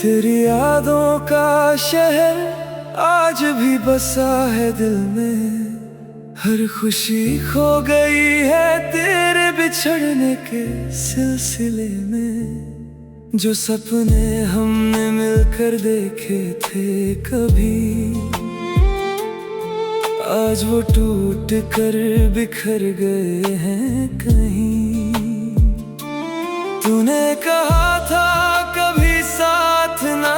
तेरी यादों का शहर आज भी बसा है दिल में। हर खुशी खो गई है तेरे बिछड़ने के सिलसिले में। जो सपने हमने मिलकर देखे थे कभी, आज वो टूट कर बिखर गए हैं कहीं। तूने कहा था कभी साथ ना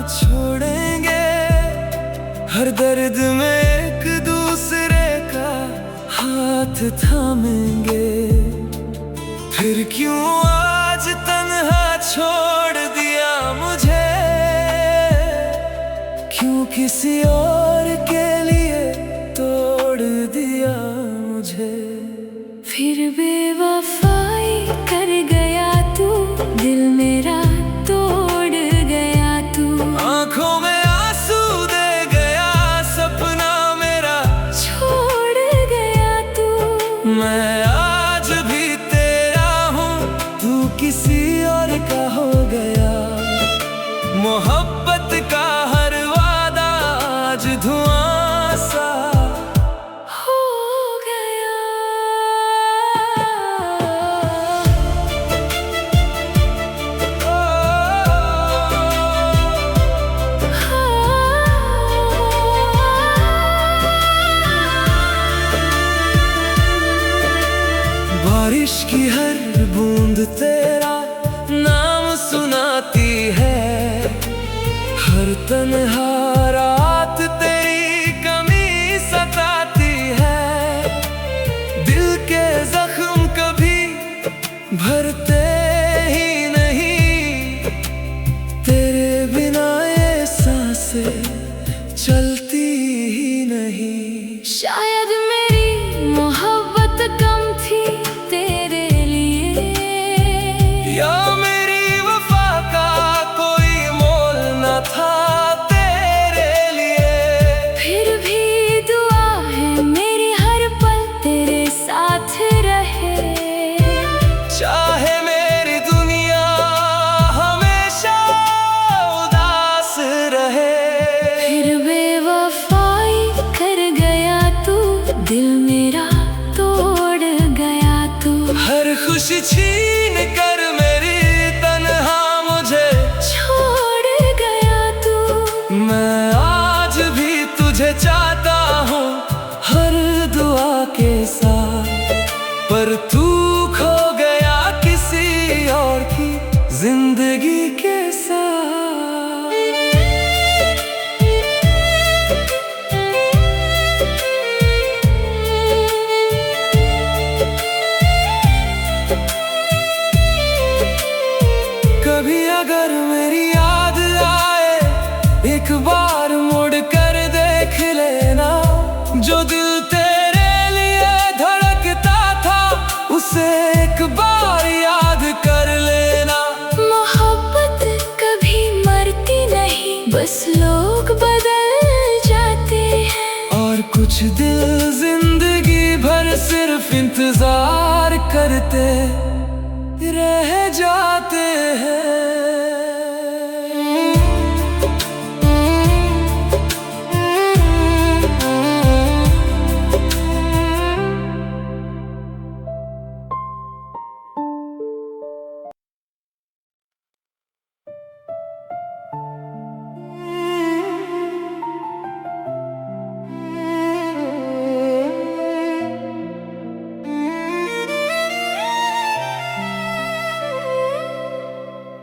छोड़ेंगे, हर दर्द में एक दूसरे का हाथ थामेंगे। फिर क्यों आज तन्हा छोड़ दिया मुझे, क्यों किसी और के लिए तोड़ दिया मुझे। फिर बेवफाई कर गया तू, दिल मेरा तोड़ गया तू। आंखों में आंसू दे गया, सपना मेरा छोड़ गया तू। मैं आज भी तेरा हूँ, तू किसी और का हो गया। मोहब्बत का हर वादा आज धुआं सा हो गया। बारिश की हर बूंद तेरा नाम सुनाती है, हर तन्हा रात तेरी कमी सताती है। दिल के जख्म कभी भरते ही नहीं, तेरे बिना ये सांसें चलती ही नहीं। शायद मेरी मोहब्बत कम थी तेरे लिए, या मेरी वफा का कोई मोल न था तेरे लिए। फिर भी दुआ है मेरी हर पल तेरे साथ रहे। चाहे मेरी दुनिया हमेशा उदास रहे। फिर बेवफाई कर गया तू, दिल मेरा तोड़ गया तू। हर खुशी छीन कर मेरी तन्हा मुझे छोड़ गया तू। मैं आज भी तुझे चाहता हूँ हर दुआ के साथ, पर तू खो गया किसी और की जिंदगी के साथ। कभी अगर मेरी याद आए, एक बार मुड़ कर देख लेना। जो दिल तेरे लिए धड़कता था, उसे एक बार याद कर लेना। मोहब्बत कभी मरती नहीं, बस लोग बदल जाते हैं। और कुछ दिल जिंदगी भर सिर्फ इंतजार करते रह जाते हैं।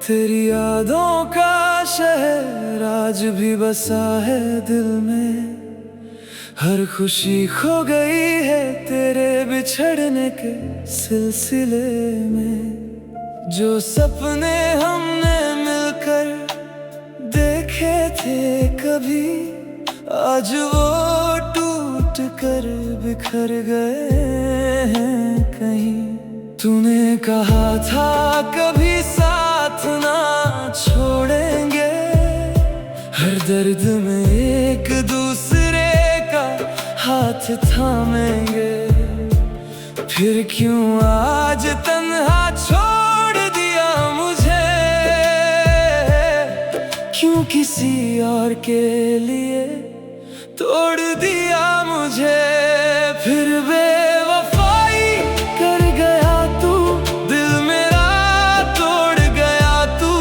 तेरी यादों का शहर आज भी बसा है दिल में। हर खुशी खो गई है तेरे बिछड़ने के सिलसिले में। जो सपने हमने मिलकर देखे थे कभी, आज वो टूट कर बिखर गए हैं कहीं। तूने कहा था कभी साथ ना छोड़ेंगे, हर दर्द में एक दूसरे का हाथ थामेंगे। फिर क्यों आज तन्हा छोड़ दिया मुझे, और के लिए तोड़ दिया मुझे। फिर बेवफाई कर गया तू, दिल मेरा तोड़ गया तू,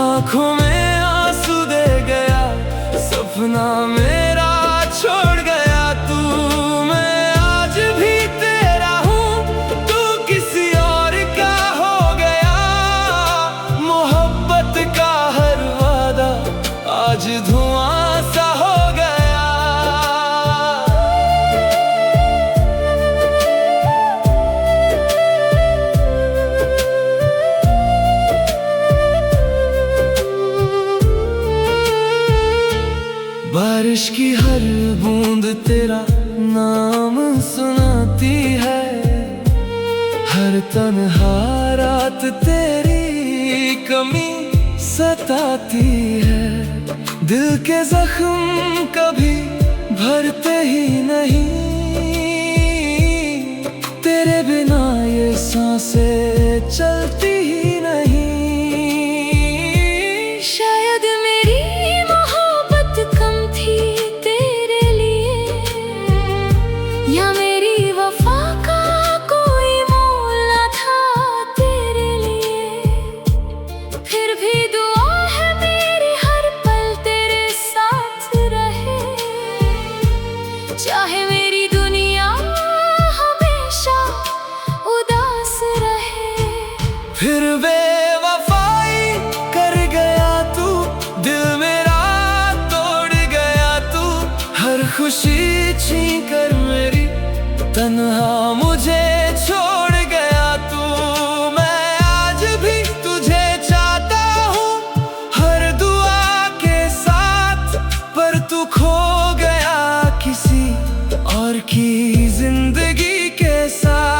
आंखों में आंसू दे गया, सपना मेरा छोड़ गया तू। मैं आज भी तेरा हूँ, तू किसी और का हो गया। मोहब्बत का हर वादा आज धुआं सा हो गया। बारिश की हर बूंद तेरा नाम सुनाती है, हर तन्हा रात तेरी कमी सताती है। दिल के जख्म कभी भरते ही नहीं, तेरे बिना ये सांसें चलती ही नहीं। शायद मेरी मोहब्बत कम थी तेरे लिए, या मेरी वफा का कोई मोल न था तेरे लिए। फिर भी दुआ है मेरी हर पल तेरे साथ रहे, चाहे मेरी दुनिया हमेशा उदास रहे। फिर बेवफाई कर गया तू, दिल मेरा तोड़ गया तू, हर खुशी छीन कर मेरी तन्हा मुझे छोड़ गया तू। मैं आज भी तुझे चाहता हूँ हर दुआ के साथ, पर तू खो गया किसी और की जिंदगी के साथ।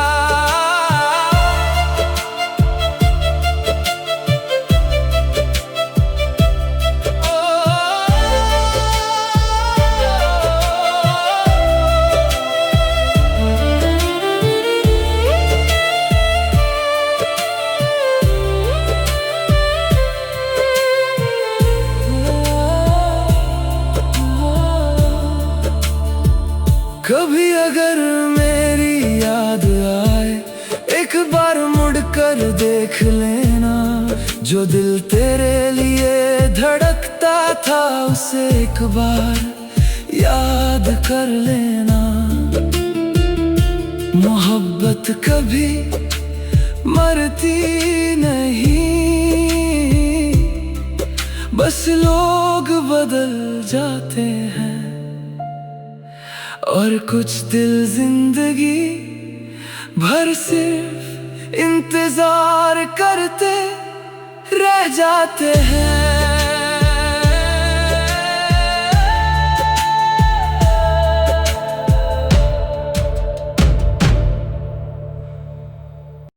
कभी अगर मेरी याद आए, एक बार मुड़ कर देख लेना, जो दिल तेरे लिए धड़कता था उसे एक बार याद कर लेना। मोहब्बत कभी मरती नहीं, बस लोग बदल जाते हैं, और कुछ दिल जिंदगी भर सिर्फ इंतजार करते रह जाते हैं।